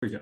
We go.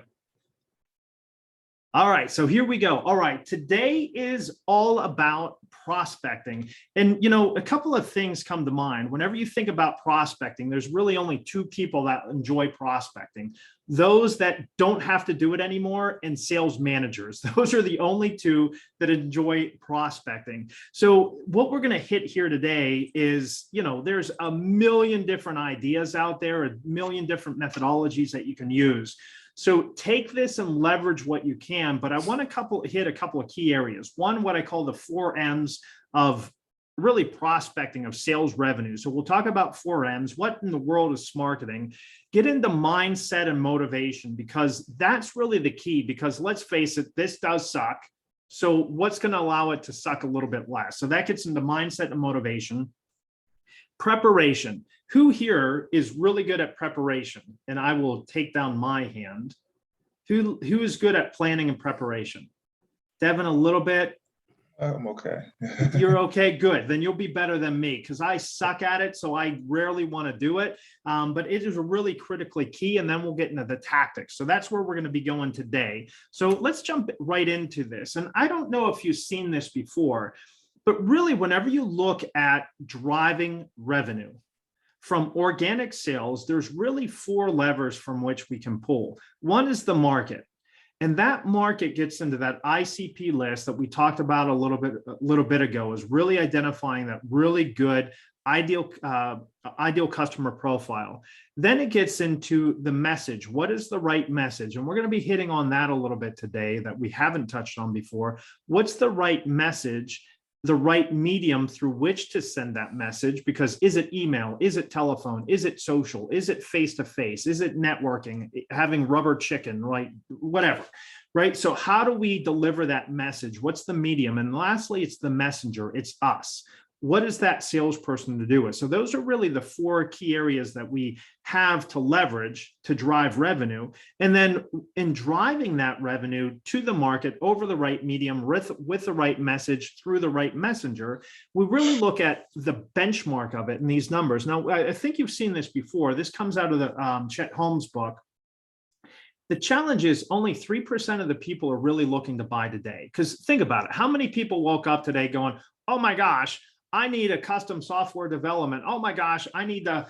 All right, so here we go. All right, today is all about prospecting. And, a couple of things come to mind. Whenever you think about prospecting, there's really only two people that enjoy prospecting. Those that don't have to do it anymore and sales managers. Those are the only two that enjoy prospecting. So what we're going to hit here today is, there's a million different ideas out there, a million different methodologies that you can use. So take this and leverage what you can, but I want to hit a couple of key areas. One, what I call the 4 M's of really prospecting, of sales revenue. So we'll talk about 4 M's. What in the world is marketing? Get into mindset and motivation, because that's really the key, because let's face it, this does suck. So what's going to allow it to suck a little bit less? So that gets into mindset and motivation. Preparation. Who here is really good at preparation? And I will take down my hand. Who is good at planning and preparation? Devin, a little bit. I'm okay. You're okay, good. Then you'll be better than me, because I suck at it, so I rarely want to do it. But it is really critically key, and then we'll get into the tactics. So that's where we're going to be going today. So let's jump right into this. And I don't know if you've seen this before, but really, whenever you look at driving revenue from organic sales, there's really 4 levers from which we can pull. One is the market. And that market gets into that ICP list that we talked about a little bit ago, is really identifying that really good ideal customer profile. Then it gets into the message. What is the right message? And we're going to be hitting on that a little bit today that we haven't touched on before. What's the right message? The right medium through which to send that message, because is it email? Is it telephone? Is it social? Is it face-to-face? Is it networking, having rubber chicken, right? Whatever, right? So how do we deliver that message? What's the medium? And lastly, it's the messenger. It's us. What is that salesperson to do with? So those are really the 4 key areas that we have to leverage to drive revenue. And then in driving that revenue to the market over the right medium with the right message through the right messenger, we really look at the benchmark of it in these numbers. Now, I think you've seen this before. This comes out of the Chet Holmes book. The challenge is only 3% of the people are really looking to buy today. Because think about it. How many people woke up today going, oh my gosh, I need a custom software development. Oh my gosh, I need to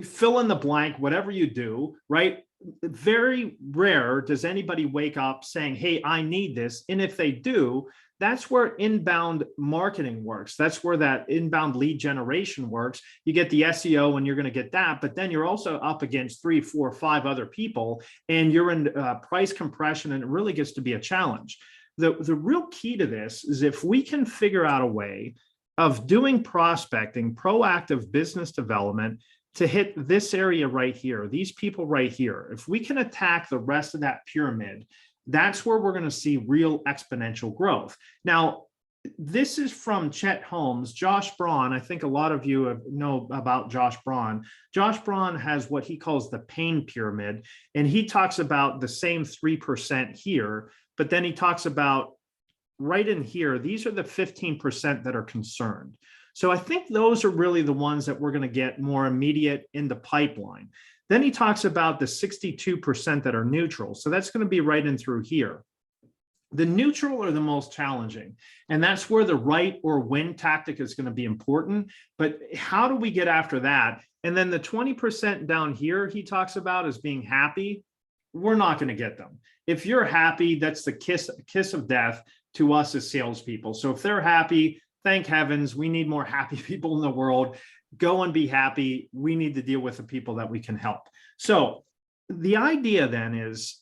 fill in the blank, whatever you do, right? Very rare does anybody wake up saying, hey, I need this. And if they do, that's where inbound marketing works. That's where that inbound lead generation works. You get the SEO and you're going to get that, but then you're also up against 3, 4, 5 other people, and you're in price compression, and it really gets to be a challenge. The real key to this is if we can figure out a way of doing prospecting, proactive business development to hit this area right here, these people right here. If we can attack the rest of that pyramid, that's where we're going to see real exponential growth. Now, this is from Chet Holmes. Josh Braun, I think a lot of you know about Josh Braun. Josh Braun has what he calls the pain pyramid, and he talks about the same 3% here, but then he talks about right in here, these are the 15% that are concerned. So I think those are really the ones that we're going to get more immediate in the pipeline. Then he talks about the 62% that are neutral. So that's going to be right in through here. The neutral are the most challenging, and that's where the right or win tactic is going to be important. But how do we get after that? And then the 20% down here he talks about as being happy. We're not going to get them. If you're happy, that's the kiss of death to us as salespeople. So if they're happy, thank heavens, we need more happy people in the world. Go and be happy. We need to deal with the people that we can help. So the idea then is,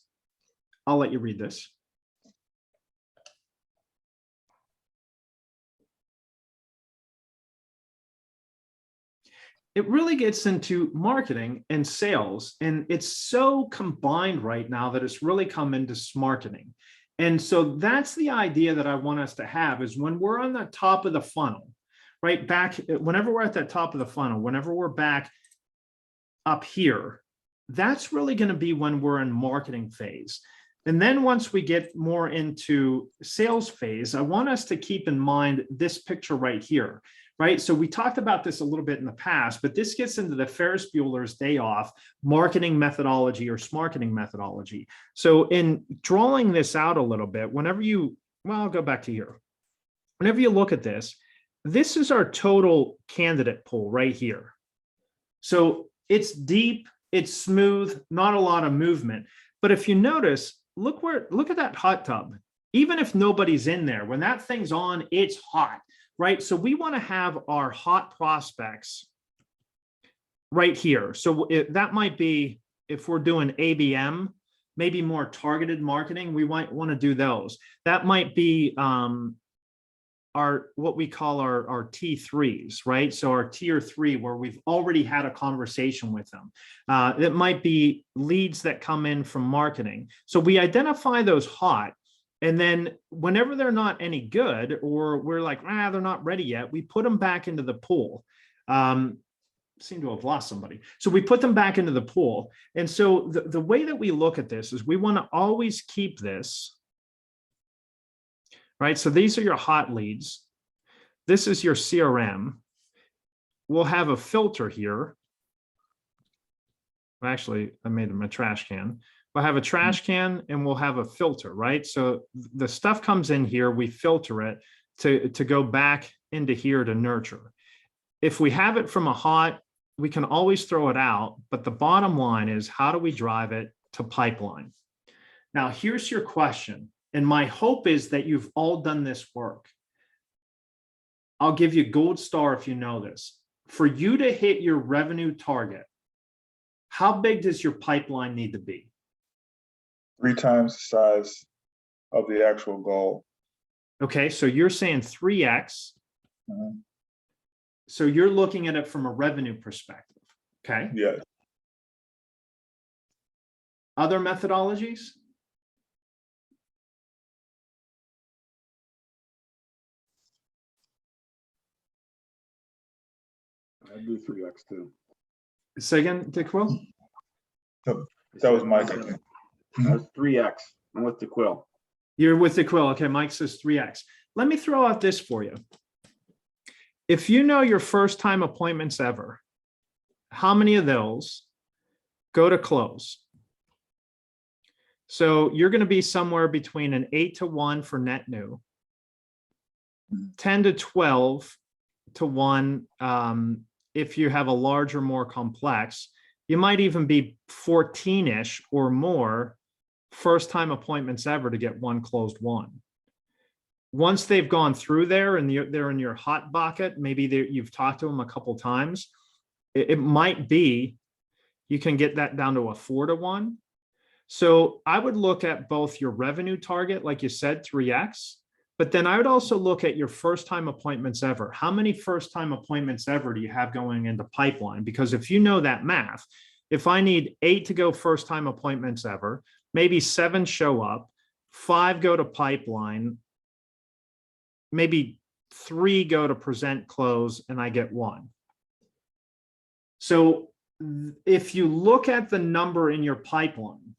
I'll let you read this. It really gets into marketing and sales, and it's so combined right now that it's really come into smarketing. And so that's the idea that I want us to have, is when we're on the top of the funnel, right back, whenever we're at that top of the funnel, whenever we're back up here, that's really going to be when we're in marketing phase. And then once we get more into sales phase, I want us to keep in mind this picture right here. right? So we talked about this a little bit in the past, but this gets into the Ferris Bueller's Day Off marketing methodology or smarketing methodology. So in drawing this out a little bit, whenever you, well, I'll go back to here. Whenever you look at this, this is our total candidate pool right here. So it's deep, it's smooth, not a lot of movement. But if you notice, look at that hot tub. Even if nobody's in there, when that thing's on, it's hot, right? So we want to have our hot prospects right here. So that might be, if we're doing ABM, maybe more targeted marketing, we might want to do those. That might be our what we call our T3s, right? So our tier 3, where we've already had a conversation with them. It might be leads that come in from marketing. So we identify those hot, and then whenever they're not any good, or we're like, they're not ready yet, we put them back into the pool. Seem to have lost somebody. So we put them back into the pool. And so the way that we look at this is we want to always keep this, right? So these are your hot leads. This is your CRM. We'll have a filter here. Actually, I made them a trash can. We'll have a trash can and we'll have a filter, right? So the stuff comes in here, we filter it to go back into here to nurture. If we have it from a hot, we can always throw it out, but the bottom line is, how do we drive it to pipeline? Now, here's your question. And my hope is that you've all done this work. I'll give you a gold star if you know this. For you to hit your revenue target, how big does your pipeline need to be? 3 times the size of the actual goal. Okay, so you're saying 3x. Mhm. So you're looking at it from a revenue perspective, okay? Yes. Other methodologies? I do 3x too. Say again, Dick Will? That was my thinking. That's 3x. I'm with the quill. You're with the quill. Okay, Mike says 3x. Let me throw out this for you. If you know your first time appointments ever, how many of those go to close? So you're going to be somewhere between an 8 to 1 for net new, 10 to 12 to 1 if you have a larger, more complex. You might even be 14-ish or more first time appointments ever to get 1 closed 1. Once they've gone through there and they're in your hot bucket, maybe you've talked to them a couple times, it might be you can get that down to a 4 to 1. So I would look at both your revenue target, like you said, 3x, but then I would also look at your first time appointments ever. How many first time appointments ever do you have going into pipeline? Because if you know that math, if I need 8 to go first time appointments ever, maybe 7 show up, 5 go to pipeline, maybe 3 go to present close, and I get 1. So if you look at the number in your pipeline,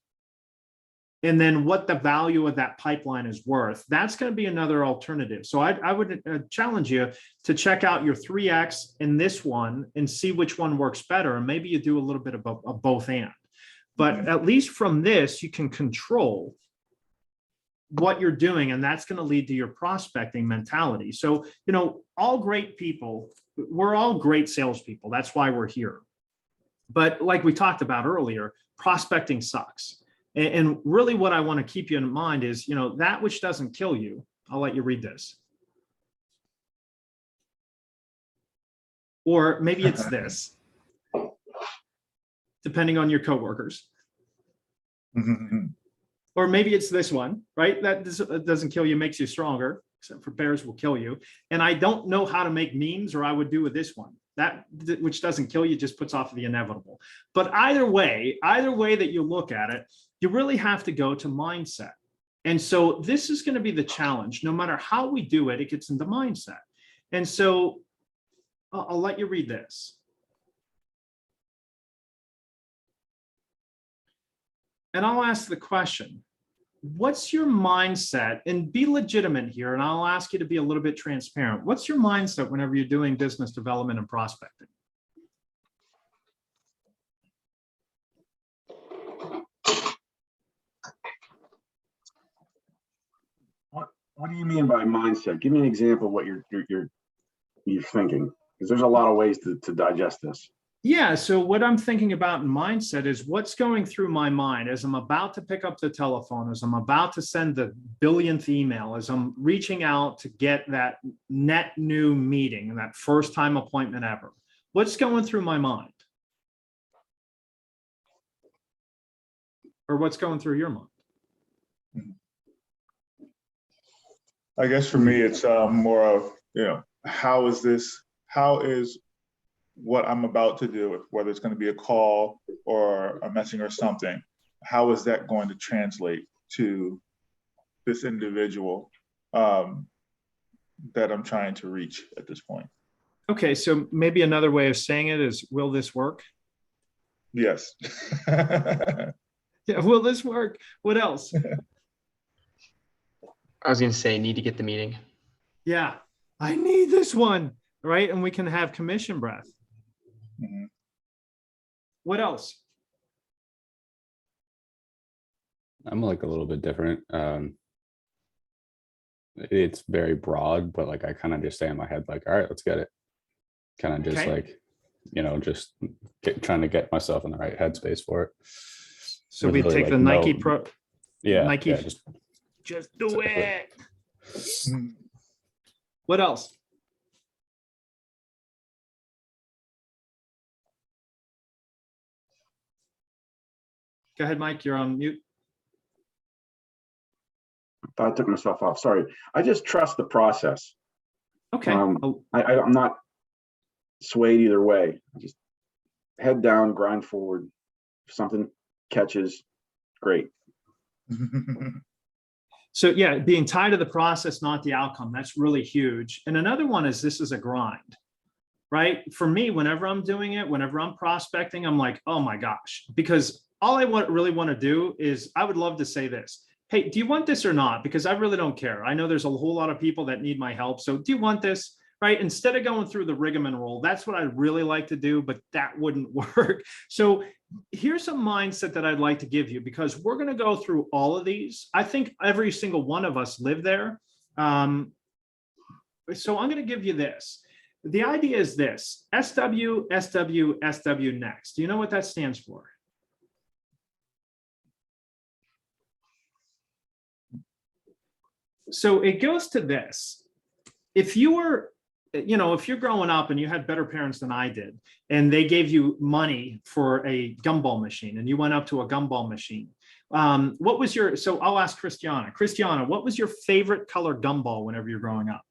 and then what the value of that pipeline is worth, that's going to be another alternative. So I would challenge you to check out your 3x in this one and see which one works better. And maybe you do a little bit of both and. But at least from this, you can control what you're doing, and that's going to lead to your prospecting mentality. So, you know, all great people, we're all great salespeople. That's why we're here. But like we talked about earlier, prospecting sucks. And really what I want to keep you in mind is, you know, that which doesn't kill you. I'll let you read this. Or maybe it's this, depending on your coworkers. Or maybe it's this one, right? That doesn't kill you, makes you stronger, except for bears will kill you. And I don't know how to make memes, or I would do with this one. That which doesn't kill you just puts off the inevitable. But either way that you look at it, you really have to go to mindset. And so this is going to be the challenge. No matter how we do it, it gets into mindset. And so I'll let you read this. And I'll ask the question, what's your mindset, and be legitimate here, and I'll ask you to be a little bit transparent. What's your mindset whenever you're doing business development and prospecting? What do you mean by mindset? Give me an example of what you're thinking, because there's a lot of ways to digest this. Yeah, so what I'm thinking about in mindset is what's going through my mind as I'm about to pick up the telephone, as I'm about to send the billionth email, as I'm reaching out to get that net new meeting and that first time appointment ever. What's going through my mind? Or what's going through your mind? I guess for me, it's more of, how is what I'm about to do, whether it's going to be a call or a messaging or something, how is that going to translate to this individual that I'm trying to reach at this point? Okay, so maybe another way of saying it is, will this work? Yes. Yeah, will this work? What else? I was going to say, need to get the meeting. Yeah, I need this one, right? And we can have commission breath. Mhm. What else? I'm like a little bit different. It's very broad, but like I kind of just say in my head, like, all right, let's get it. Kind of just Okay. like, just trying to get myself in the right headspace for it. So With we really, take like, the Nike no- Pro, Yeah, Nike- yeah, just do Exactly. it. Mhm. What else? Go ahead, Mike, you're on mute. I thought I took myself off. Sorry. I just trust the process. Okay. Oh, I'm not swayed either way. I just head down, grind forward. If something catches, great. so yeah, being tied to the process, not the outcome, that's really huge. And another one is this is a grind, right? For me, whenever I'm doing it, whenever I'm prospecting, I'm like, oh my gosh, because all I really want to do is I would love to say this. Hey, do you want this or not? Because I really don't care. I know there's a whole lot of people that need my help. So do you want this? Right? Instead of going through the rigmarole, that's what I really like to do, but that wouldn't work. So here's a mindset that I'd like to give you, because we're going to go through all of these. I think every single one of us live there. So I'm going to give you this. The idea is this: SW, SW, SW next. Do you know what that stands for? So it goes to this. If you were, if you're growing up and you had better parents than I did, and they gave you money for a gumball machine and you went up to a gumball machine, what was your, so I'll ask Christiana. Christiana, what was your favorite color gumball whenever you're growing up?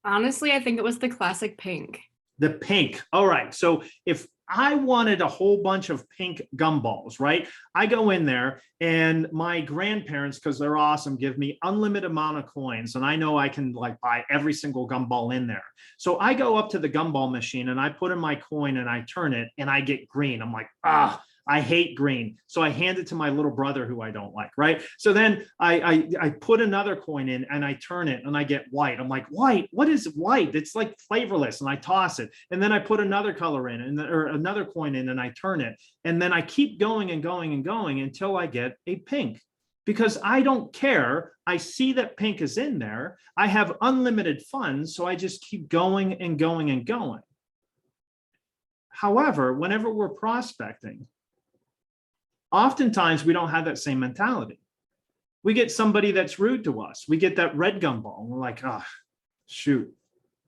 Honestly, I think it was the classic pink. The pink. All right. So if I wanted a whole bunch of pink gumballs, right? I go in there and my grandparents, because they're awesome, give me unlimited amount of coins. And I know I can like buy every single gumball in there. So I go up to the gumball machine and I put in my coin and I turn it and I get green. I'm like, I hate green. So I hand it to my little brother who I don't like, right? So then I put another coin in and I turn it and I get white. I'm like, white? What is white? It's like flavorless. And I toss it. And then I put another color in and or another coin in and I turn it. And then I keep going and going and going until I get a pink. Because I don't care. I see that pink is in there. I have unlimited funds. So I just keep going and going and going. However, whenever we're prospecting, oftentimes we don't have that same mentality. We get somebody that's rude to us. We get that red gumball. And we're like, oh, shoot.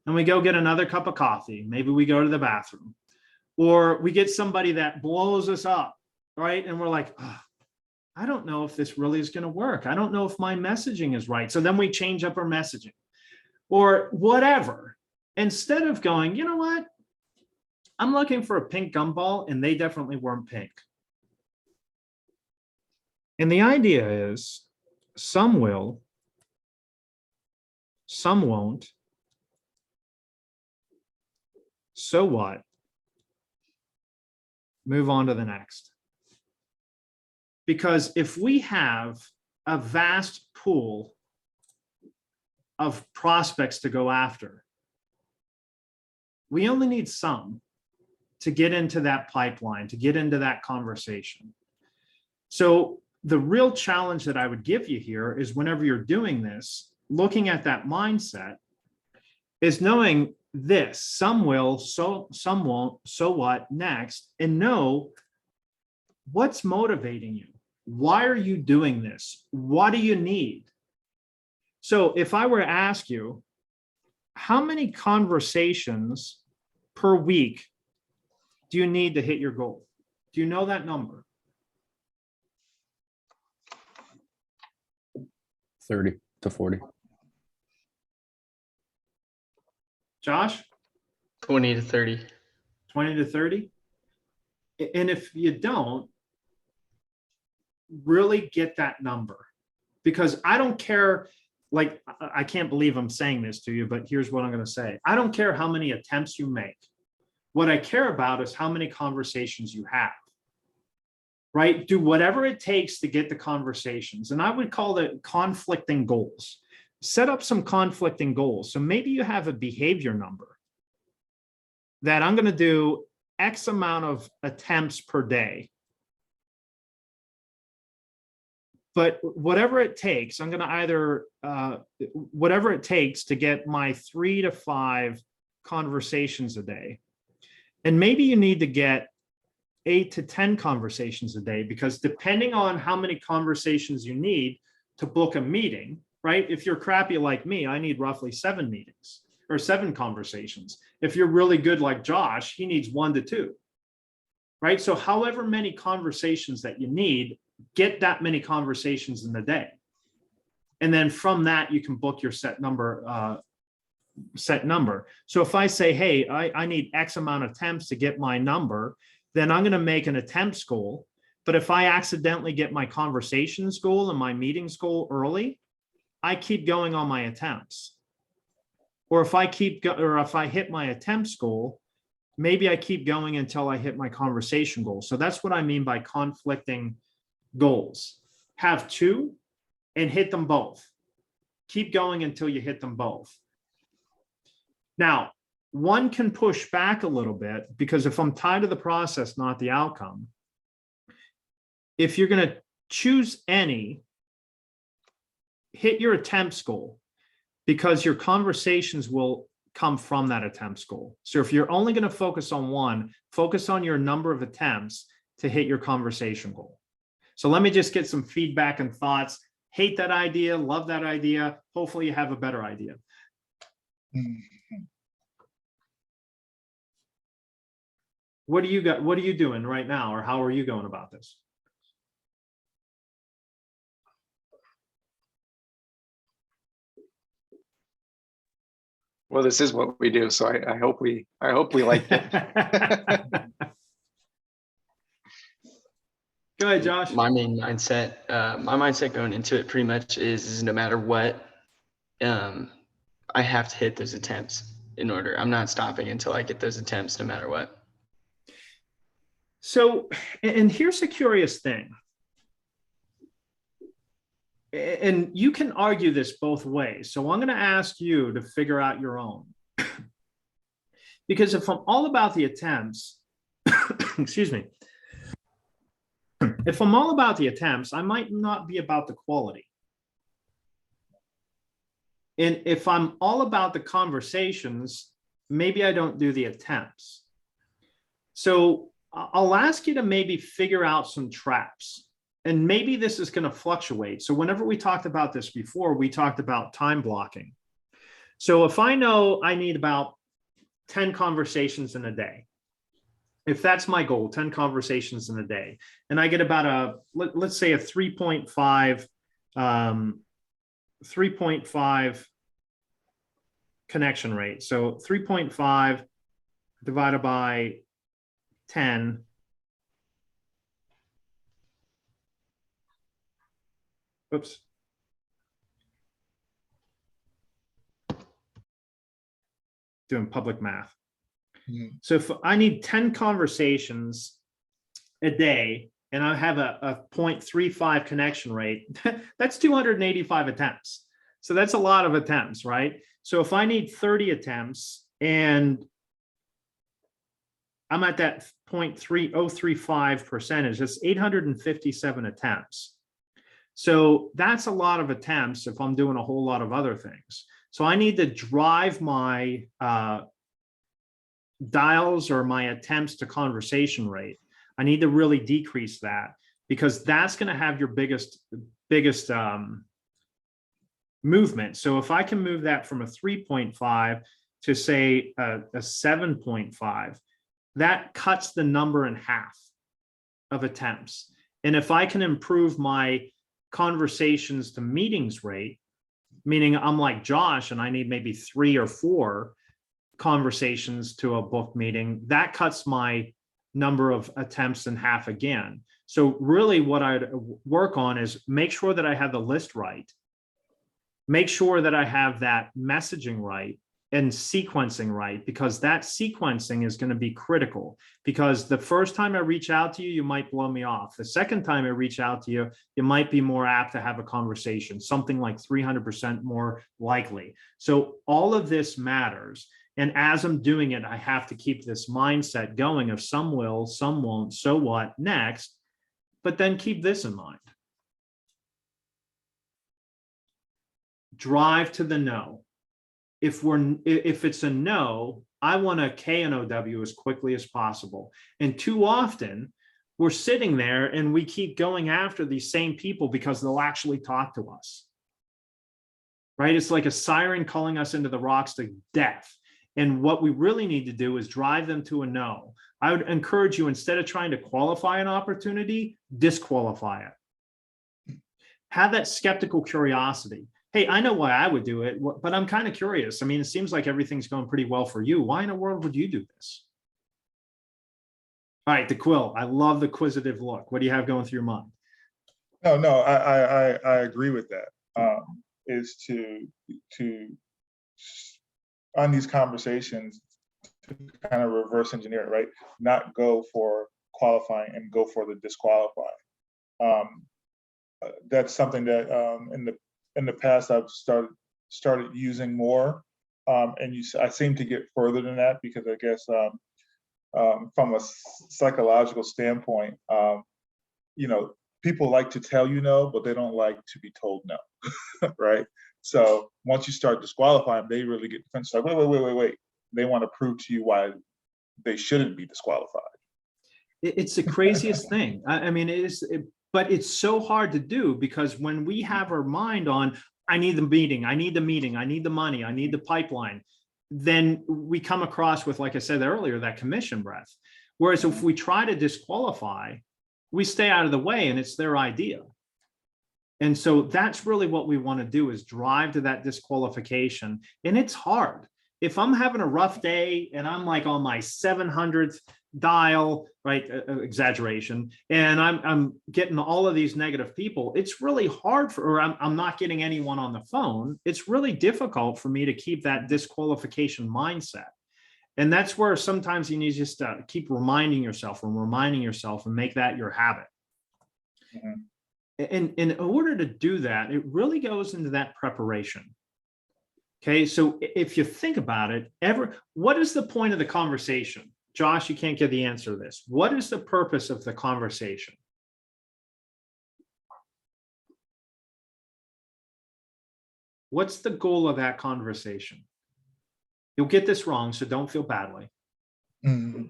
And we go get another cup of coffee. Maybe we go to the bathroom. Or we get somebody that blows us up, right? And we're like, oh, I don't know if this really is going to work. I don't know if my messaging is right. So then we change up our messaging or whatever. Instead of going, you know what? I'm looking for a pink gumball, and they definitely weren't pink. And the idea is some will, some won't. So what? Move on to the next. Because if we have a vast pool of prospects to go after, we only need some to get into that pipeline, to get into that conversation. So the real challenge that I would give you here is whenever you're doing this, looking at that mindset, is knowing this: some will, so some won't, so what next, and know what's motivating you. Why are you doing this? What do you need? So if I were to ask you, how many conversations per week do you need to hit your goal? Do you know that number? 30 to 40. Josh, 20 to 30. 20 to 30? And if you don't, really get that number. Because I don't care, like, I can't believe I'm saying this to you, but here's what I'm going to say. I don't care how many attempts you make. What I care about is how many conversations you have. Right? Do whatever it takes to get the conversations. And I would call it conflicting goals. Set up some conflicting goals. So maybe you have a behavior number that I'm going to do X amount of attempts per day. But whatever it takes, I'm going to either, whatever it takes to get my 3 to 5 conversations a day. And maybe you need to get 8 to 10 conversations a day, because depending on how many conversations you need to book a meeting, right? If you're crappy like me, I need roughly 7 meetings or 7 conversations. If you're really good like Josh, he needs 1 to 2, right? So however many conversations that you need, get that many conversations in the day. And then from that, you can book your set number. So if I say, hey, I need X amount of attempts to get my number, then I'm going to make an attempts goal. But if I accidentally get my conversations goal and my meetings goal early, I keep going on my attempts. Or if I hit my attempts goal, maybe I keep going until I hit my conversation goal. So that's what I mean by conflicting goals. Have 2 and hit them both. Keep going until you hit them both. Now, one can push back a little bit, because if I'm tied to the process, not the outcome, if you're going to choose any, hit your attempts goal, because your conversations will come from that attempts goal. So if you're only going to focus on one, focus on your number of attempts to hit your conversation goal. So let me just get some feedback and thoughts. Hate that idea, love that idea. Hopefully you have a better idea. What do you got? What are you doing right now? Or how are you going about this? Well, this is what we do, so I hope we like it. Go ahead, Josh. My mindset going into it pretty much is no matter what, I have to hit those attempts in order. I'm not stopping until I get those attempts, no matter what. So, and here's a curious thing. And you can argue this both ways. So I'm going to ask you to figure out your own. Because if I'm all about the attempts, excuse me, if I'm all about the attempts, I might not be about the quality. And if I'm all about the conversations, maybe I don't do the attempts. So I'll ask you to maybe figure out some traps. And maybe this is going to fluctuate. So whenever we talked about this before, we talked about time blocking. So if I know I need about 10 conversations in a day, if that's my goal, 10 conversations in a day, and I get about let's say a 3.5 connection rate. So 3.5 divided by 10. Oops. Doing public math. So if I need 10 conversations a day and I have a 0.35 connection rate, that's 285 attempts. So that's a lot of attempts, right? So if I need 30 attempts and I'm at that 0.3035 percentage, that's 857 attempts. So that's a lot of attempts if I'm doing a whole lot of other things. So I need to drive my dials or my attempts to conversation rate. I need to really decrease that, because that's going to have your biggest movement. So if I can move that from a 3.5 to say a 7.5, that cuts the number in half of attempts. And if I can improve my conversations to meetings rate, meaning I'm like Josh and I need maybe 3 or 4 conversations to a book meeting, that cuts my number of attempts in half again. So really what I'd work on is make sure that I have the list right, make sure that I have that messaging right and sequencing right, because that sequencing is going to be critical. Because the first time I reach out to you, you might blow me off. The second time I reach out to you, you might be more apt to have a conversation, something like 300% more likely. So all of this matters. And as I'm doing it, I have to keep this mindset going of some will, some won't, so what next, but then keep this in mind. Drive to the no. If it's a no, I want a K and OW as quickly as possible. And too often we're sitting there and we keep going after these same people because they'll actually talk to us, right? It's like a siren calling us into the rocks to death. And what we really need to do is drive them to a no. I would encourage you, instead of trying to qualify an opportunity, disqualify it. Have that skeptical curiosity. Hey, I know why I would do it, but I'm kind of curious. I mean, it seems like everything's going pretty well for you. Why in the world would you do this? All right, the quill. I love the quizzitive look. What do you have going through your mind? No, I agree with that. Is to on these conversations to kind of reverse engineer it, right? Not go for qualifying and go for the disqualifying. That's something that in the past I've started using more, and I seem to get further than that, because I guess from a psychological standpoint, people like to tell you no, but they don't like to be told no, right? So once you start disqualifying, they really get defensive. Like, wait. They want to prove to you why they shouldn't be disqualified. It's the craziest thing. I mean, but it's so hard to do, because when we have our mind on, I need the meeting, I need the money, I need the pipeline, then we come across with, like I said earlier, that commission breath. Whereas if we try to disqualify, we stay out of the way and it's their idea. And so that's really what we want to do, is drive to that disqualification. And it's hard. If I'm having a rough day and I'm like on my 700th dial, right, exaggeration, and I'm getting all of these negative people, it's really hard or I'm not getting anyone on the phone. It's really difficult for me to keep that disqualification mindset. And that's where sometimes you need to just keep reminding yourself and make that your habit. Mm-hmm. And in order to do that, it really goes into that preparation. Okay, so if you think about it, what is the point of the conversation? Josh, you can't get the answer to this. What is the purpose of the conversation? What's the goal of that conversation? You'll get this wrong, so don't feel badly. Mm-hmm.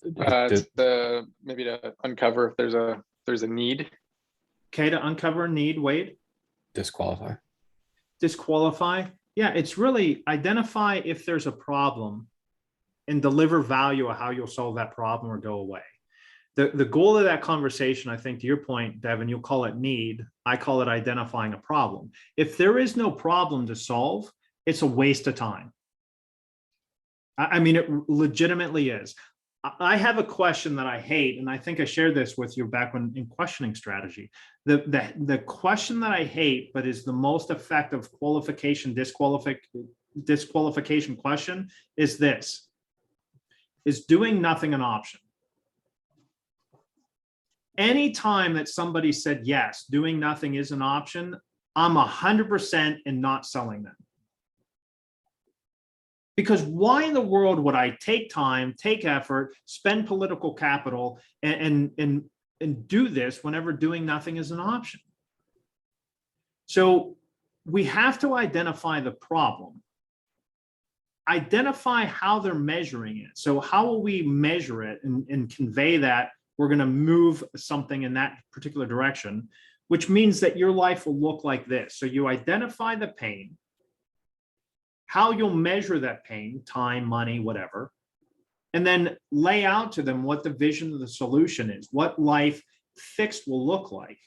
It's maybe to uncover if there's a need. Okay, to uncover a need, Wade. Disqualify. Disqualify. Yeah, it's really identify if there's a problem and deliver value of how you'll solve that problem or go away. The goal of that conversation, I think, to your point, Devin, you'll call it need. I call it identifying a problem. If there is no problem to solve, it's a waste of time. I mean, it legitimately is. I have a question that I hate, and I think I shared this with you back when in questioning strategy. The question that I hate, but is the most effective qualification, disqualification question is this. Is doing nothing an option? Anytime that somebody said, yes, doing nothing is an option, I'm 100% in not selling them. Because why in the world would I take time, take effort, spend political capital, and do this whenever doing nothing is an option? So we have to identify the problem. Identify how they're measuring it. So how will we measure it and convey that we're going to move something in that particular direction, which means that your life will look like this. So you identify the pain, how you'll measure that pain, time, money, whatever, and then lay out to them what the vision of the solution is, what life fixed will look like,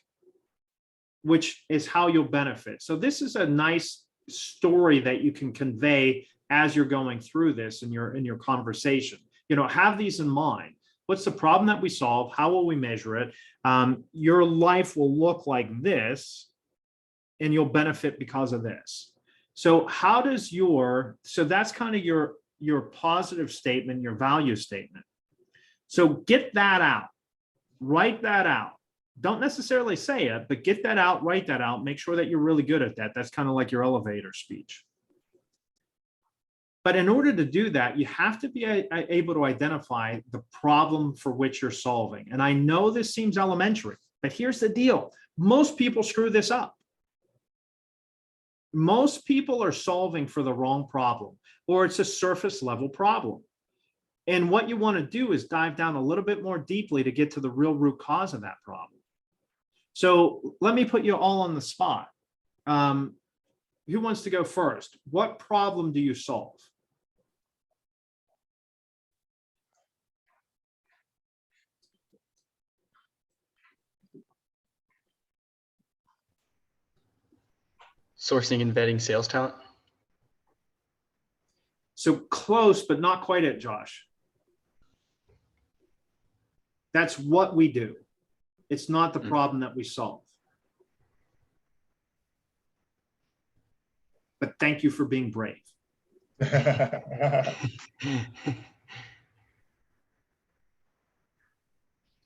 which is how you'll benefit. So this is a nice story that you can convey as you're going through this in your conversation. You know, have these in mind. What's the problem that we solve? How will we measure it? Your life will look like this, and you'll benefit because of this. So how does so that's kind of your positive statement, your value statement. So get that out, write that out. Don't necessarily say it, but get that out, write that out, make sure that you're really good at that. That's kind of like your elevator speech. But in order to do that, you have to be able to identify the problem for which you're solving. And I know this seems elementary, but here's the deal. Most people screw this up. Most people are solving for the wrong problem, or it's a surface level problem. And what you want to do is dive down a little bit more deeply to get to the real root cause of that problem. So let me put you all on the spot. Who wants to go first? What problem do you solve? Sourcing and vetting sales talent. So close, but not quite it, Josh. That's what we do. It's not the problem that we solve. But thank you for being brave.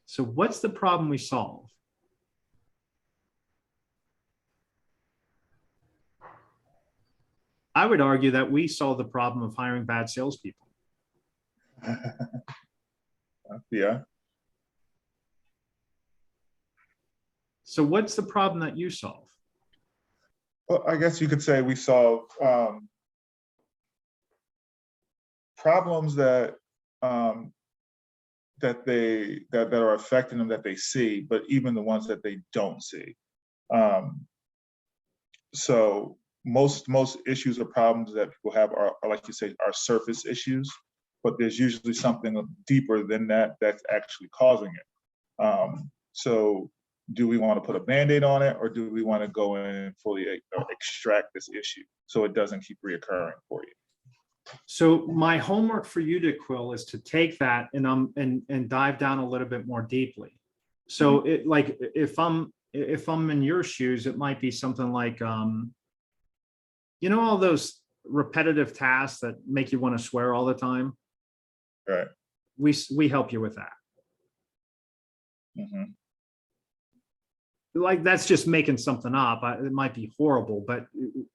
So what's the problem we solve? I would argue that we solve the problem of hiring bad salespeople. Yeah. So what's the problem that you solve? Well, I guess you could say we solve problems that that are affecting them that they see, but even the ones that they don't see. So most issues or problems that people have are like you say, are surface issues, but there's usually something deeper than that that's actually causing it. So do we want to put a Band-Aid on it, or do we want to go in and fully extract this issue so it doesn't keep reoccurring for you? So my homework for you, Quill, is to take that and dive down a little bit more deeply. So it, like if I'm in your shoes, it might be something like, you know, all those repetitive tasks that make you want to swear all the time. Right. We help you with that. Mm-hmm. Like that's just making something up. It might be horrible, but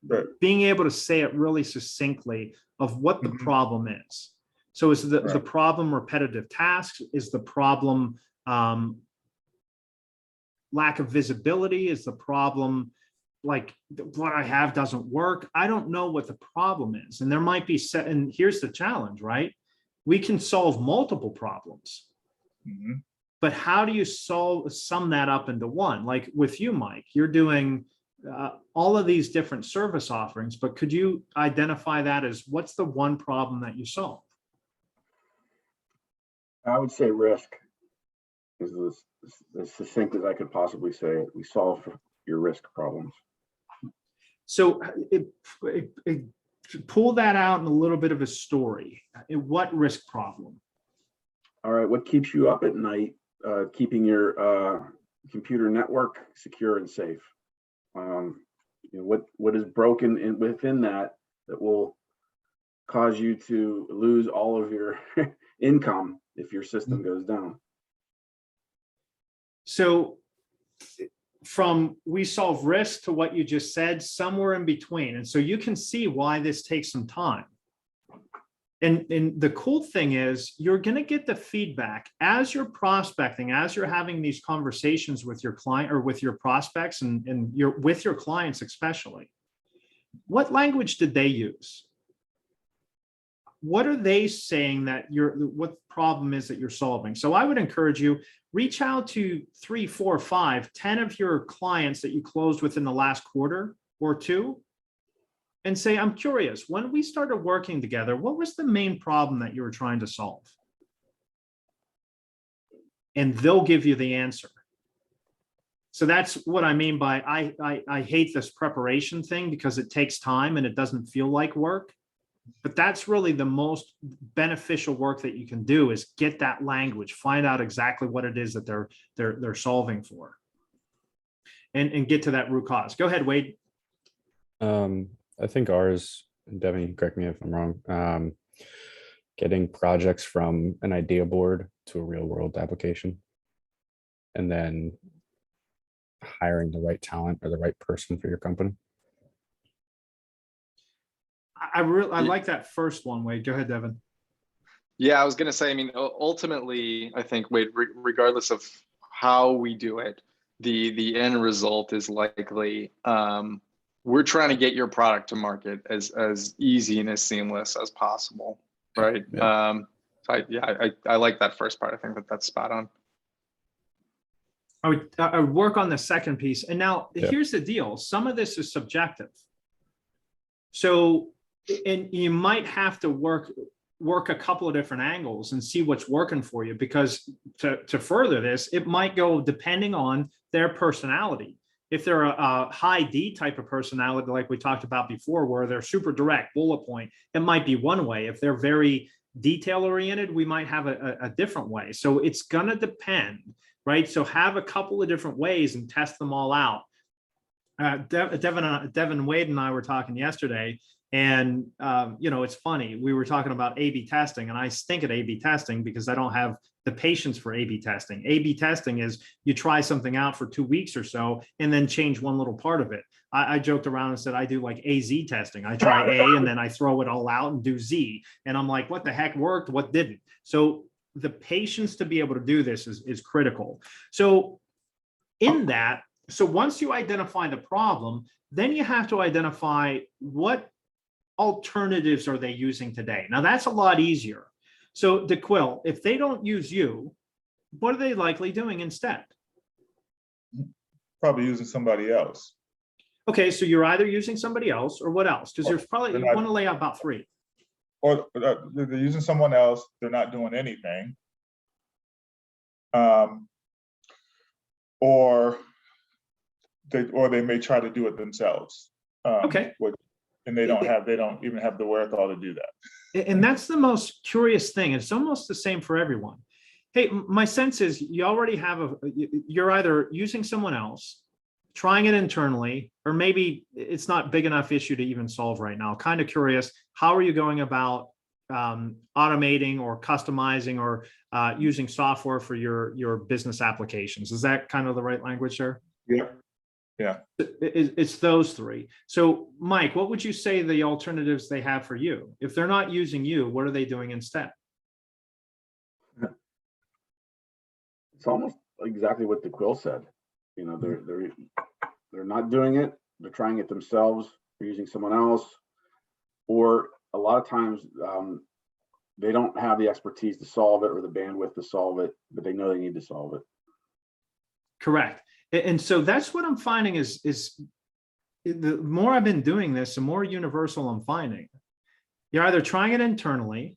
Right. being able to say it really succinctly of what the problem is. So is the problem repetitive tasks? Is the problem lack of visibility? Is the problem like what I have doesn't work? I don't know what the problem is. And there might be and here's the challenge, right? We can solve multiple problems. Mm-hmm. But how do you sum that up into one? Like with you, Mike, you're doing all of these different service offerings, but could you identify that as what's the one problem that you solve? I would say risk is as succinct as I could possibly say it. We solve your risk problems. So pull that out in a little bit of a story. What risk problem? All right, what keeps you up at night? Keeping your computer network secure and safe. You know, what is broken within that will cause you to lose all of your income if your system goes down. So from we solve risk to what you just said, somewhere in between. And so you can see why this takes some time. And the cool thing is you're going to get the feedback as you're prospecting, as you're having these conversations with your client or with your prospects and with your clients, especially. What language did they use? What are they saying that what problem is that you're solving? So I would encourage you, reach out to 3, 4, 5, 10 of your clients that you closed within the last quarter or two, and say, I'm curious, when we started working together, what was the main problem that you were trying to solve? And they'll give you the answer. So that's what I mean by I hate this preparation thing because it takes time and it doesn't feel like work. But that's really the most beneficial work that you can do is get that language, find out exactly what it is that they're solving for, and get to that root cause. Go ahead, Wade. I think ours, and Devin, you can correct me if I'm wrong, getting projects from an idea board to a real world application, and then hiring the right talent or the right person for your company. I like that first one, Wade. Go ahead, Devin. Yeah, I was gonna say, I mean, ultimately, I think, Wade, regardless of how we do it, the end result is likely, we're trying to get your product to market as easy and as seamless as possible, right? Yeah. So I like that first part. I think that's spot on. I would work on the second piece. And now Yeah. here's the deal. Some of this is subjective. So, and you might have to work a couple of different angles and see what's working for you, because to further this, it might go depending on their personality. If they're a high D type of personality, like we talked about before, where they're super direct, bullet point, it might be one way. If they're very detail oriented, we might have a different way. So it's going to depend, right? So have a couple of different ways and test them all out. Devin Wade and I were talking yesterday, and it's funny. We were talking about A/B testing, and I stink at A/B testing because I don't have the patience for A/B testing. A/B testing is you try something out for 2 weeks or so and then change one little part of it. I joked around and said I do like AZ testing. I try A and then I throw it all out and do Z, and I'm like, what the heck worked? What didn't? So the patience to be able to do this is critical. So in that, so once you identify the problem, then you have to identify what alternatives are they using today. Now that's a lot easier. So DeQuill, if they don't use you, what are they likely doing instead? Probably using somebody else. Okay, so you're either using somebody else or what else? Because there's probably, you want to lay out about 3. Or they're using someone else, they're not doing anything. Or they may try to do it themselves. Okay. And they don't even have the wherewithal to do that. And that's the most curious thing. It's almost the same for everyone. Hey, my sense is you already have you're either using someone else, trying it internally, or maybe it's not big enough issue to even solve right now. Kind of curious, how are you going about automating or customizing or using software for your business applications? Is that kind of the right language there? Yeah. It's those 3. So Mike, what would you say the alternatives they have for you? If they're not using you, what are they doing instead? It's almost exactly what DeQuill said. They're not doing it. They're trying it themselves. They're using someone else, or a lot of times they don't have the expertise to solve it or the bandwidth to solve it, but they know they need to solve it. Correct. And so that's what I'm finding is the more I've been doing this, the more universal I'm finding. You're either trying it internally,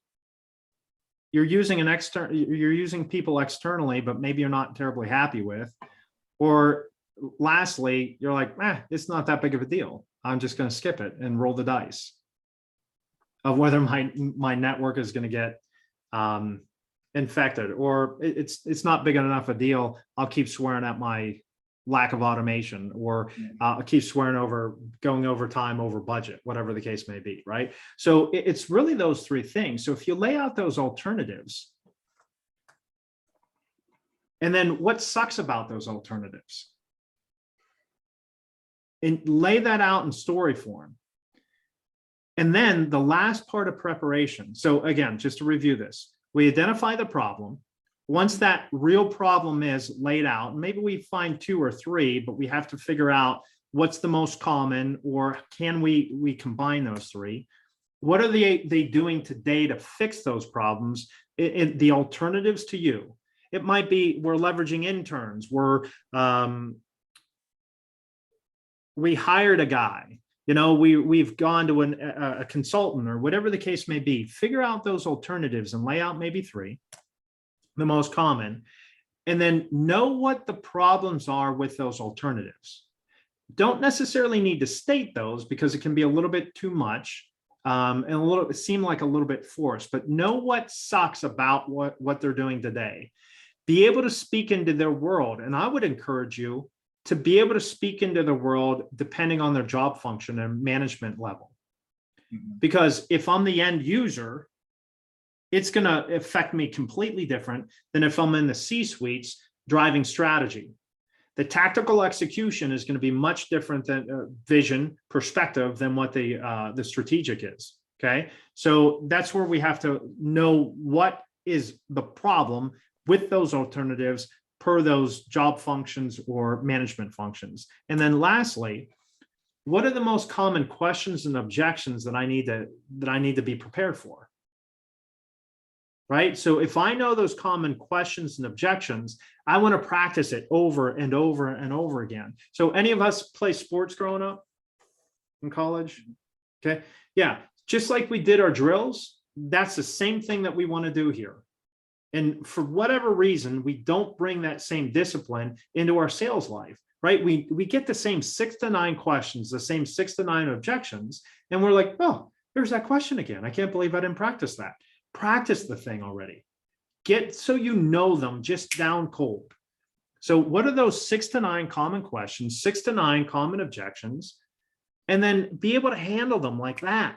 you're using people externally, but maybe you're not terribly happy with, or lastly, you're like, it's not that big of a deal. I'm just going to skip it and roll the dice of whether my network is going to get infected, or it's not big enough a deal. I'll keep swearing at my lack of automation, or keep swearing over going over time, over budget, whatever the case may be, right? So it's really those three things. So if you lay out those alternatives, and then what sucks about those alternatives, and lay that out in story form. And then the last part of preparation. So again, just to review this, we identify the problem. Once that real problem is laid out, maybe we find 2 or 3, but we have to figure out what's the most common, or can we combine those 3? What are they doing today to fix those problems? The alternatives to you. It might be we're leveraging interns. We hired a guy. You know, we've gone to a consultant, or whatever the case may be. Figure out those alternatives and lay out maybe 3, the most common, and then know what the problems are with those alternatives. Don't necessarily need to state those, because it can be a little bit too much and it seem like a little bit forced, but know what sucks about what they're doing today. Be able to speak into their world. And I would encourage you to be able to speak into the world depending on their job function and management level. Because if I'm the end user, it's going to affect me completely different than if I'm in the C-suites driving strategy. The tactical execution is going to be much different than vision perspective than what the strategic is. Okay, so that's where we have to know what is the problem with those alternatives per those job functions or management functions. And then lastly, what are the most common questions and objections that I need to be prepared for? Right? So if I know those common questions and objections, I want to practice it over and over and over again. So any of us play sports growing up in college? Okay. Yeah. Just like we did our drills, that's the same thing that we want to do here. And for whatever reason, we don't bring that same discipline into our sales life, right? We get the same 6 to 9 questions, the same 6 to 9 objections. And we're like, oh, there's that question again. I can't believe I didn't practice that. Practice the thing already. Get so you know them just down cold. So what are those 6 to 9 common questions, 6 to 9 common objections, and then be able to handle them like that.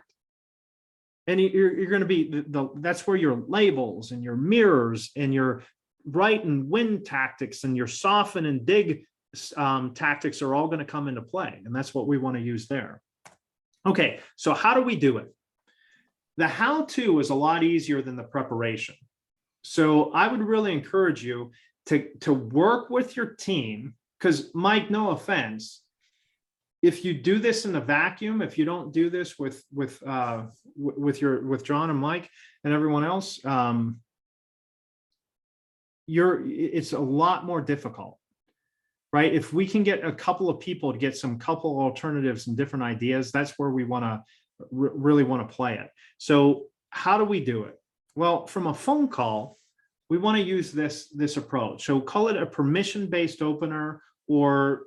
And you're going to be that's where your labels and your mirrors and your right and win tactics and your soften and dig tactics are all going to come into play. And that's what we want to use there. Okay, so how do we do it? The how-to is a lot easier than the preparation. So I would really encourage you to work with your team, because Mike, no offense, if you do this in a vacuum, if you don't do this with John and Mike and everyone else, it's a lot more difficult, right? If we can get a couple of people to get some couple alternatives and different ideas, that's where we want to really want to play it. So how do we do it? Well, from a phone call, we want to use this approach. So call it a permission-based opener or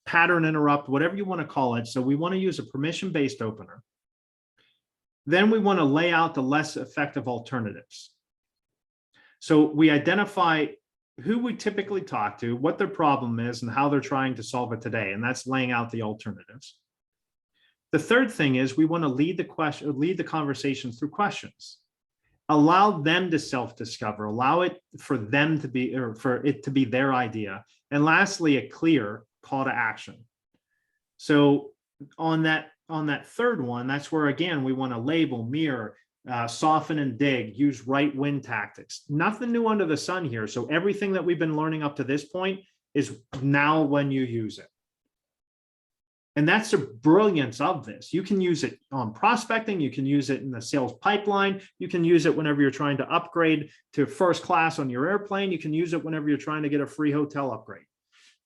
pattern interrupt, whatever you want to call it. So we want to use a permission-based opener. Then we want to lay out the less effective alternatives. So we identify who we typically talk to, what their problem is, and how they're trying to solve it today. And that's laying out the alternatives. The third thing is we want to lead the conversation through questions. Allow them to self-discover, allow it for them to be, or for it to be their idea. And lastly, a clear call to action. So on that third one, that's where, again, we want to label, mirror, soften and dig, use right win tactics. Nothing new under the sun here. So everything that we've been learning up to this point is now when you use it. And that's the brilliance of this. You can use it on prospecting. You can use it in the sales pipeline. You can use it whenever you're trying to upgrade to first class on your airplane. You can use it whenever you're trying to get a free hotel upgrade,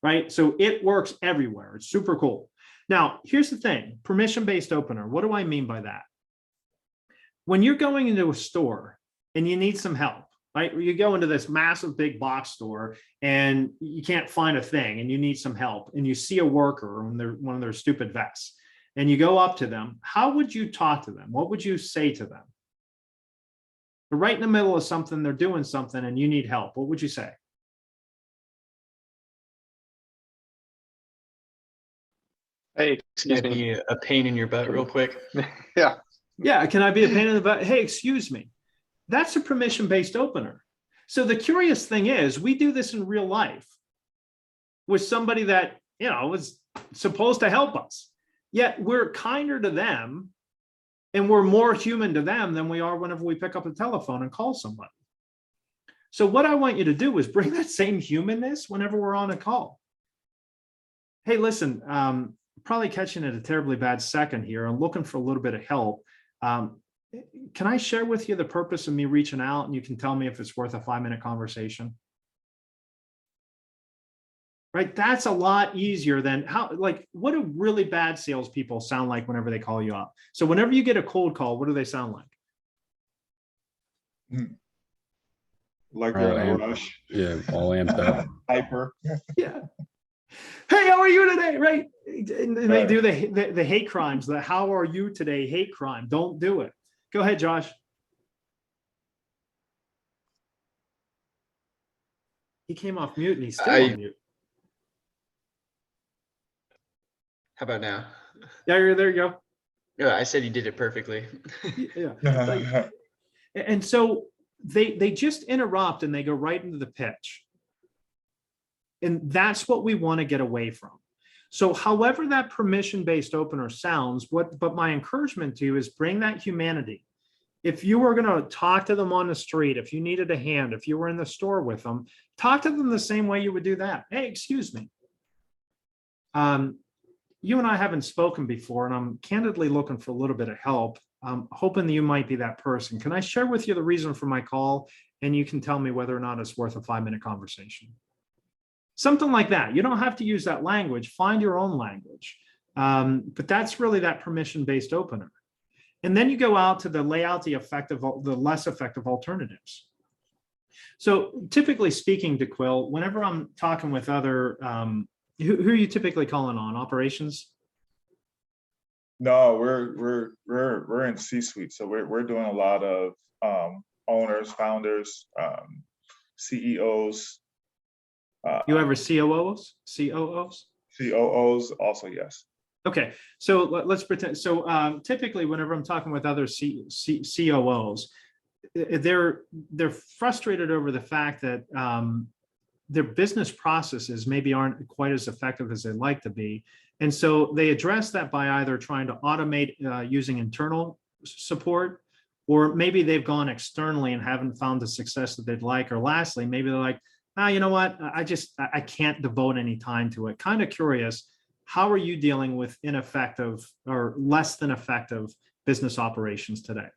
right? So it works everywhere. It's super cool. Now, here's the thing, permission-based opener. What do I mean by that? When you're going into a store and you need some help, right? You go into this massive big box store and you can't find a thing and you need some help, and you see a worker in one of their stupid vests and you go up to them. How would you talk to them? What would you say to them? They're right in the middle of something, they're doing something and you need help. What would you say? Hey, excuse Might me. be a pain in your butt real quick. Yeah, Yeah, can I be a pain in the butt? Hey, excuse me. That's a permission-based opener. So the curious thing is, we do this in real life with somebody that, was supposed to help us. Yet we're kinder to them and we're more human to them than we are whenever we pick up the telephone and call somebody. So what I want you to do is bring that same humanness whenever we're on a call. Hey, listen, probably catching it a terribly bad second here. I'm looking for a little bit of help. Can I share with you the purpose of me reaching out, and you can tell me if it's worth a 5-minute conversation? Right? That's a lot easier than what do really bad salespeople sound like whenever they call you up? So whenever you get a cold call, what do they sound like? Like they're in a Alright. rush, Yeah, all amped up. hyper. Yeah. Hey, how are you today? Right. And they do the hate crimes, the how are you today hate crime. Don't do it. Go ahead, Josh. He came off mute and he's still on mute. How about now? Yeah, there you go. Yeah, I said you did it perfectly. Yeah. And so they just interrupt and they go right into the pitch. And that's what we want to get away from. So however that permission-based opener sounds, but my encouragement to you is bring that humanity. If you were going to talk to them on the street, if you needed a hand, if you were in the store with them, talk to them the same way you would do that. Hey, excuse me. You and I haven't spoken before, and I'm candidly looking for a little bit of help. I'm hoping that you might be that person. Can I share with you the reason for my call? And you can tell me whether or not it's worth a 5-minute conversation. Something like that. You don't have to use that language. Find your own language. But that's really that permission-based opener. And then you go out to the the less effective alternatives. So typically speaking, DeQuill, whenever I'm talking with other, who are you typically calling on? Operations? No, we're in C-suite, so we're doing a lot of owners, founders, CEOs. You ever COOs? COOs? COOs also, yes. Okay, so let's pretend. So typically, whenever I'm talking with other COOs, they're frustrated over the fact that their business processes maybe aren't quite as effective as they'd like to be, and so they address that by either trying to automate using internal support, or maybe they've gone externally and haven't found the success that they'd like, or lastly, maybe they're like, you know what, I can't devote any time to it. Kind of curious. How are you dealing with ineffective or less than effective business operations today?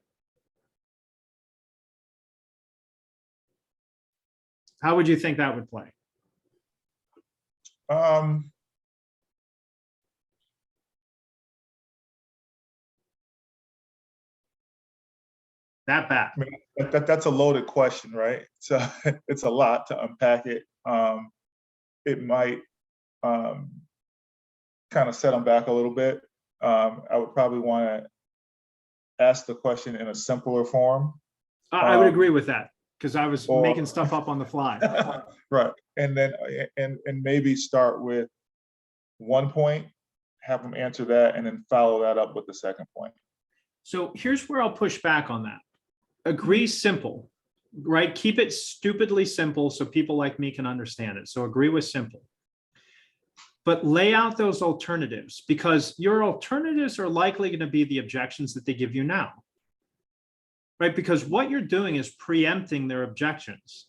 How would you think that would play? That bad? That's a loaded question, right? So it's a lot to unpack it. It might kind of set them back a little bit. I would probably want to ask the question in a simpler form. I would agree with that, because I was or- making stuff up on the fly. Right, and then and maybe start with one point, have them answer that, and then follow that up with the second point. So here's where I'll push back on that. Agree simple, right? Keep it stupidly simple so people like me can understand it. So agree with simple. But lay out those alternatives, because your alternatives are likely going to be the objections that they give you now. Right? Because what you're doing is preempting their objections.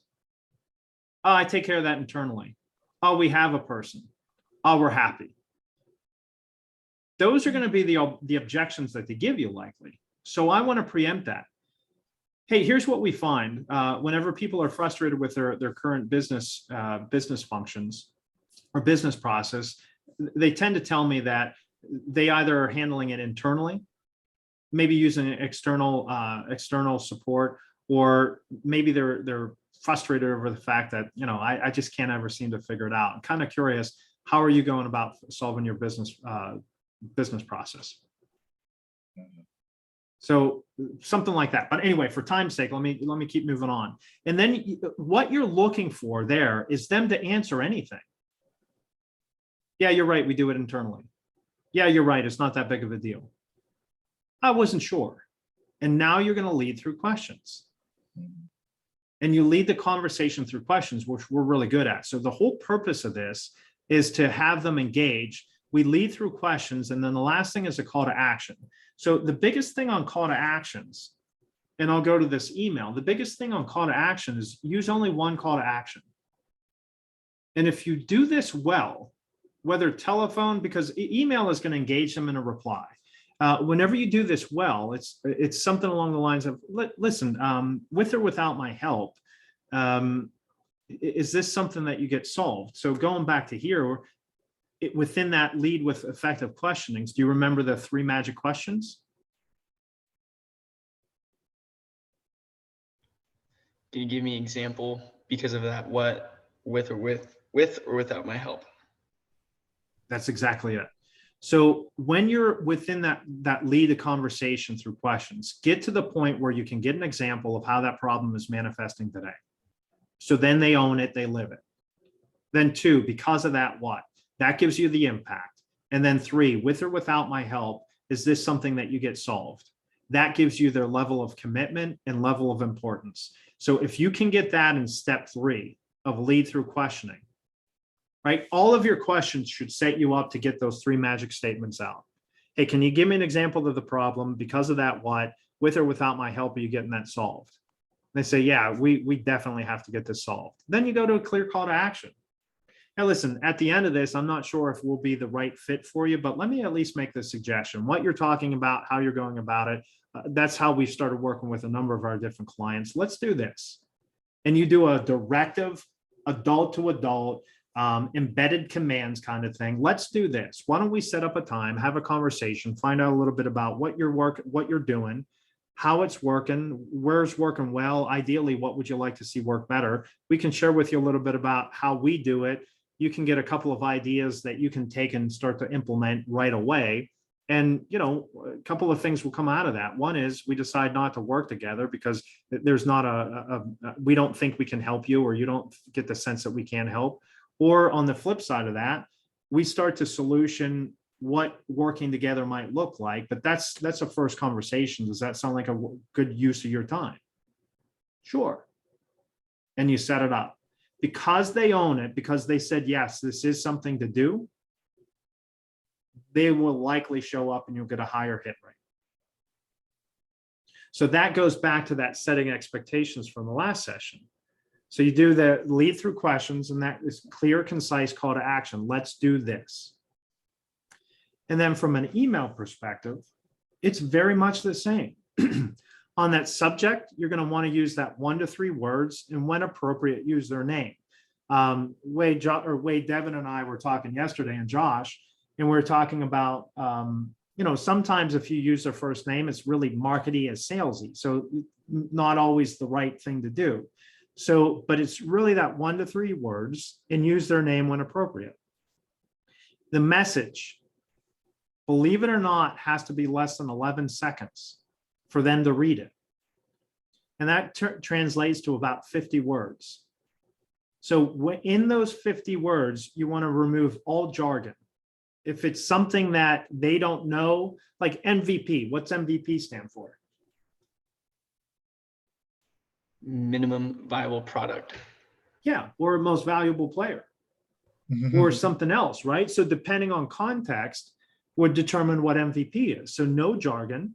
Oh, I take care of that internally. Oh, we have a person. Oh, we're happy. Those are going to be the objections that they give you likely. So I want to preempt that. Hey, here's what we find whenever people are frustrated with their current business functions or business process. They tend to tell me that they either are handling it internally, maybe using external support, or maybe they're frustrated over the fact that, I just can't ever seem to figure it out. I'm kind of curious, how are you going about solving your business process? So something like that. But anyway, for time's sake, let me keep moving on. And then what you're looking for there is them to answer anything. Yeah, you're right. We do it internally. Yeah, you're right. It's not that big of a deal. I wasn't sure. And now you're going to lead through questions. And you lead the conversation through questions, which we're really good at. So the whole purpose of this is to have them engage. We lead through questions, and then the last thing is a call to action. So the biggest thing on call to actions, and I'll go to this email, the biggest thing on call to action is use only one call to action. And if you do this well, whether telephone, because email is going to engage them in a reply. Whenever you do this well, it's something along the lines of, listen, with or without my help, is this something that you get solved? So going back to here, within that lead with effective questionings, do you remember the 3 magic questions? Can you give me an example because of that? What, with or without my help? That's exactly it. So when you're within that lead a conversation through questions, get to the point where you can get an example of how that problem is manifesting today. So then they own it, they live it. Then 2, because of that, what? That gives you the impact. And then 3, with or without my help, is this something that you get solved? That gives you their level of commitment and level of importance. So if you can get that in step 3 of lead through questioning, right? All of your questions should set you up to get those 3 magic statements out. Hey, can you give me an example of the problem? Because of that, what? With or without my help, are you getting that solved? They say, yeah, we definitely have to get this solved. Then you go to a clear call to action. Now, listen, at the end of this, I'm not sure if we'll be the right fit for you, but let me at least make this suggestion. What you're talking about, how you're going about it, that's how we started working with a number of our different clients. Let's do this. And you do a directive, adult to adult, embedded commands kind of thing. Let's do this. Why don't we set up a time, have a conversation, find out a little bit about what you're doing, how it's working, where's working well, ideally, what would you like to see work better? We can share with you a little bit about how we do it. You can get a couple of ideas that you can take and start to implement right away. And, a couple of things will come out of that. One is we decide not to work together because there's not we don't think we can help you, or you don't get the sense that we can help. Or on the flip side of that, we start to solution what working together might look like, but that's a first conversation. Does that sound like a good use of your time? Sure. And you set it up. Because they own it, because they said, yes, this is something to do, they will likely show up and you'll get a higher hit rate. So that goes back to that setting expectations from the last session. So you do the lead through questions, and that is clear, concise call to action. Let's do this. And then from an email perspective, it's very much the same. On that subject, you're going to want to use that 1 to 3 words, and when appropriate, use their name. Wade, Devin, and I were talking yesterday, and Josh, and we were talking about, sometimes if you use their first name, it's really markety as salesy. So not always the right thing to do. So, but it's really that 1 to 3 words, and use their name when appropriate. The message, believe it or not, has to be less than 11 seconds for them to read it. And that translates to about 50 words. So in those 50 words, you want to remove all jargon. If it's something that they don't know, like MVP, what's MVP stand for? Minimum viable product. Yeah, or most valuable player, or something else, right? So depending on context would determine what MVP is. So no jargon,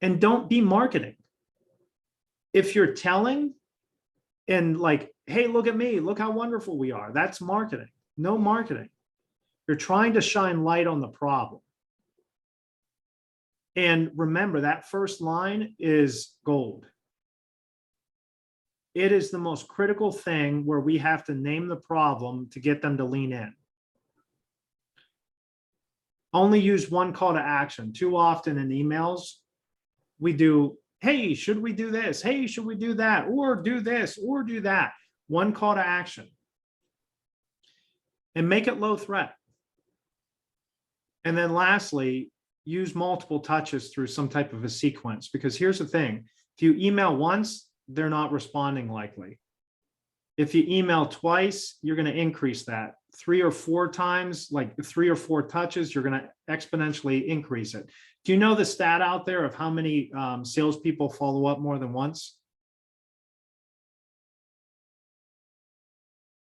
and don't be marketing. If you're telling and like, hey, look at me, look how wonderful we are, that's marketing. No marketing. You're trying to shine light on the problem. And remember, that first line is gold. It is the most critical thing where we have to name the problem to get them to lean in. Only use one call to action. Too often in emails, we do, hey, should we do this? Hey, should we do that? Or do this, or do that. One call to action. And make it low threat. And then lastly, use multiple touches through some type of a sequence, because here's the thing. If you email once, they're not responding likely. If you email twice, you're going to increase that 3 or 4 times, like 3 or 4 touches, you're going to exponentially increase it. Do you know the stat out there of how many salespeople follow up more than once?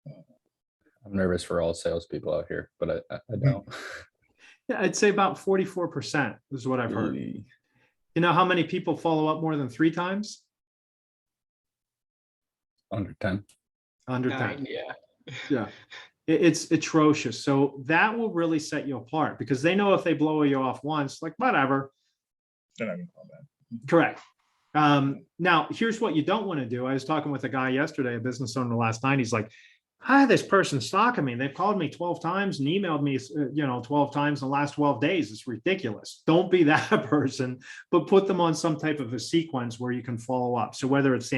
I'm nervous for all salespeople out here, but I don't. Yeah, I'd say about 44% is what I've heard. You know how many people follow up more than 3 times? Under 10. Under 10. 9, yeah. Yeah. It's atrocious. So that will really set you apart because they know if they blow you off once, like whatever. Then I can call that. Correct. Now, here's what you don't want to do. I was talking with a guy yesterday, a business owner last night. He's like, I had this person stalking me. They've called me 12 times and emailed me, 12 times in the last 12 days. It's ridiculous. Don't be that person, but put them on some type of a sequence where you can follow up. So whether it's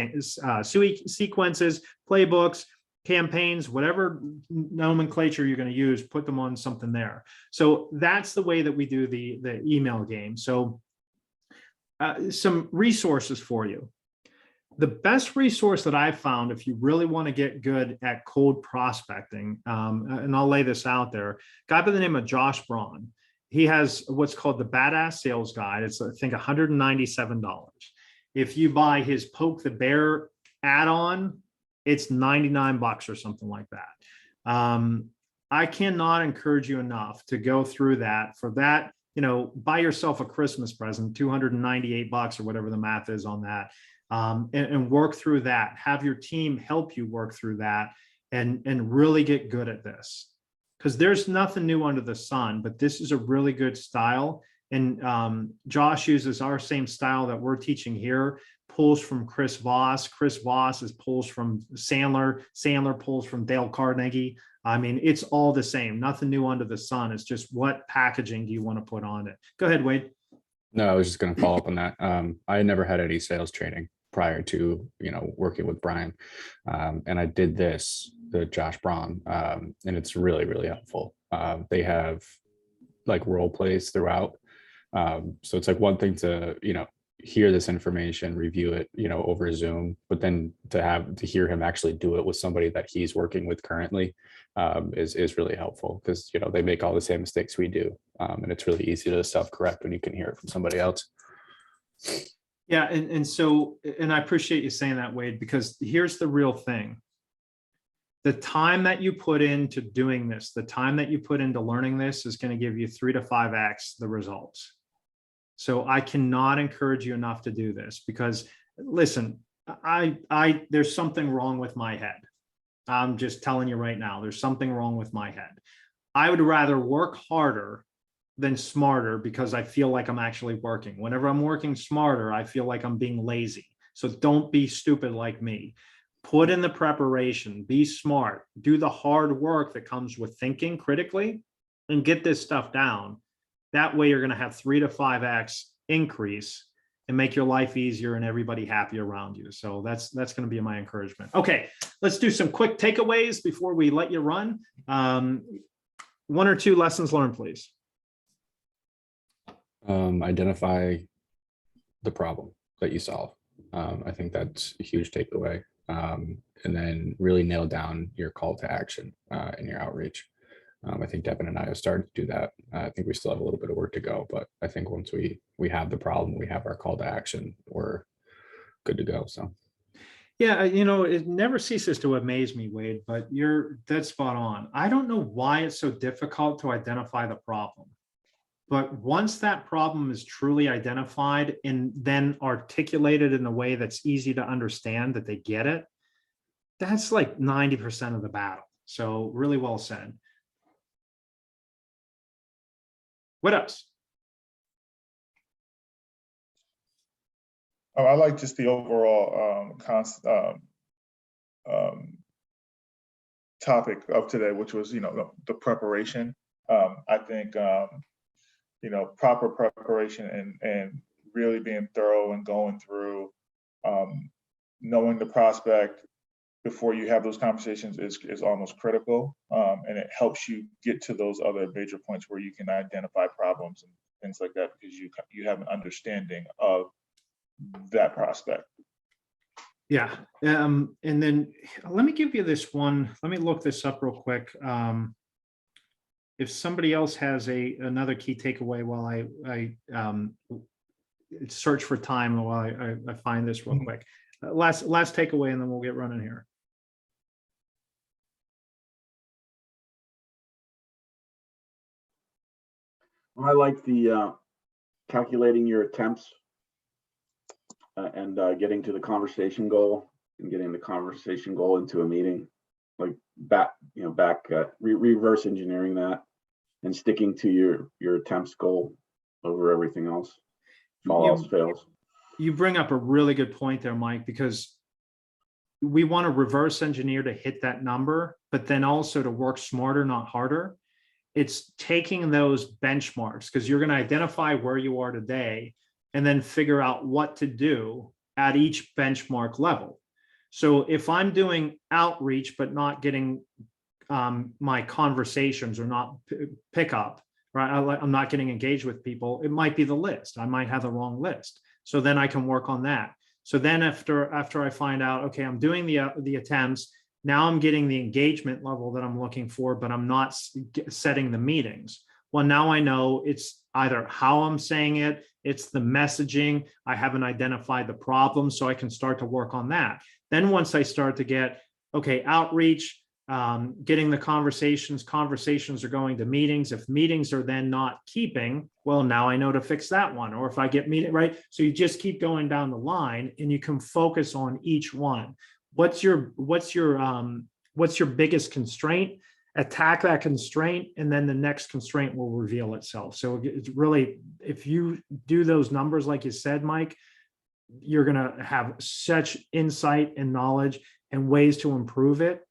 sequences, playbooks, campaigns, whatever nomenclature you're going to use, put them on something there. So that's the way that we do the email game. So some resources for you. The best resource that I've found, if you really want to get good at cold prospecting, and I'll lay this out there, a guy by the name of Josh Braun. He has what's called the Badass Sales Guide. It's, I think, $197. If you buy his Poke the Bear add-on, it's $99 or something like that. I cannot encourage you enough to go through that. For that, buy yourself a Christmas present, $298 or whatever the math is on that. And work through that. Have your team help you work through that and really get good at this. Because there's nothing new under the sun, but this is a really good style. And Josh uses our same style that we're teaching here, pulls from Chris Voss. Chris Voss is pulls from Sandler. Sandler pulls from Dale Carnegie. I mean, it's all the same, nothing new under the sun. It's just what packaging do you want to put on it? Go ahead, Wade. No, I was just going to follow up on that. I never had any sales training prior to, working with Brian. And I did the Josh Braun, and it's really, really helpful. They have like role plays throughout. So it's like one thing to, hear this information, review it, over Zoom, but then to hear him actually do it with somebody that he's working with currently is really helpful because, they make all the same mistakes we do. And it's really easy to self-correct when you can hear it from somebody else. Yeah, and I appreciate you saying that, Wade, because here's the real thing. The time that you put into doing this, the time that you put into learning this is going to give you 3 to 5x the results. So I cannot encourage you enough to do this because, listen, there's something wrong with my head. I'm just telling you right now, there's something wrong with my head. I would rather work harder than smarter because I feel like I'm actually working. Whenever I'm working smarter, I feel like I'm being lazy. So don't be stupid like me. Put in the preparation, be smart, do the hard work that comes with thinking critically and get this stuff down. That way you're going to have 3 to 5x increase and make your life easier and everybody happy around you. So that's going to be my encouragement. Okay, let's do some quick takeaways before we let you run. 1 or 2 lessons learned, please. Identify the problem that you solve. I think that's a huge takeaway. And then really nail down your call to action in your outreach. I think Devin and I have started to do that. I think we still have a little bit of work to go, but I think once we have the problem, we have our call to action, we're good to go. So. Yeah, it never ceases to amaze me, Wade, but you're dead spot on. I don't know why it's so difficult to identify the problem. But once that problem is truly identified and then articulated in a way that's easy to understand, that they get it, that's like 90% of the battle. So really well said. What else? Oh, I like just the overall topic of today, which was, the preparation. I think, proper preparation and really being thorough and going through, knowing the prospect before you have those conversations is almost critical. And it helps you get to those other major points where you can identify problems and things like that, because you have an understanding of that prospect. Yeah, and then let me give you this one. Let me look this up real quick. If somebody else has another key takeaway while I search for time while I find this real quick. Last takeaway, and then we'll get running here. I like the calculating your attempts and getting to the conversation goal and getting the conversation goal into a meeting, like reverse engineering that and sticking to your attempts goal over everything else. If all else fails. You bring up a really good point there, Mike, because we want to reverse engineer to hit that number, but then also to work smarter, not harder. It's taking those benchmarks, because you're going to identify where you are today and then figure out what to do at each benchmark level. So if I'm doing outreach, but not getting my conversations or not pick up, right? I'm not getting engaged with people. It might be the list. I might have the wrong list. So then I can work on that. So then after I find out, okay, I'm doing the attempts, now I'm getting the engagement level that I'm looking for, but I'm not setting the meetings. Well, now I know it's either how I'm saying it, it's the messaging. I haven't identified the problem, so I can start to work on that. Then once I start to get, okay, outreach, getting the conversations are going to meetings. If meetings are then not keeping, well, now I know to fix that one. Or if I get meeting, right? So you just keep going down the line and you can focus on each one. What's your biggest constraint? Attack that constraint, and then the next constraint will reveal itself. So it's really, if you do those numbers, like you said, Mike, you're going to have such insight and knowledge and ways to improve it.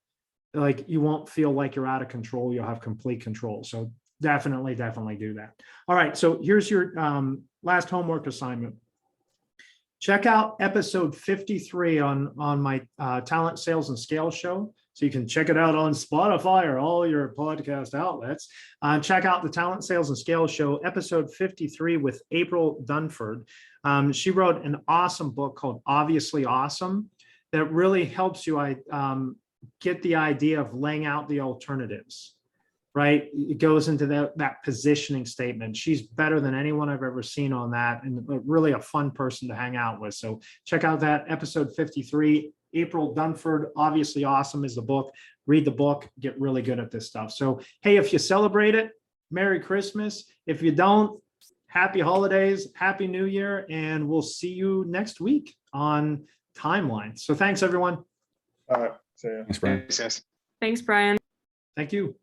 Like, you won't feel like you're out of control. You'll have complete control. So definitely do that. All right. So here's your last homework assignment. Check out episode 53 on my Talent, Sales, and Scale show. So you can check it out on Spotify or all your podcast outlets. Check out the Talent, Sales, and Scale show, episode 53 with April Dunford. She wrote an awesome book called Obviously Awesome that really helps you get the idea of laying out the alternatives, right? It goes into that positioning statement. She's better than anyone I've ever seen on that, and really a fun person to hang out with. So check out that episode 53. April Dunford, Obviously Awesome is the book. Read the book, get really good at this stuff. So, hey, if you celebrate it, Merry Christmas. If you don't, Happy Holidays, Happy New Year, and we'll see you next week on Timeline. So thanks, everyone. All right. See ya. Thanks, Brian. Thanks, guys. Thanks, Brian. Thank you.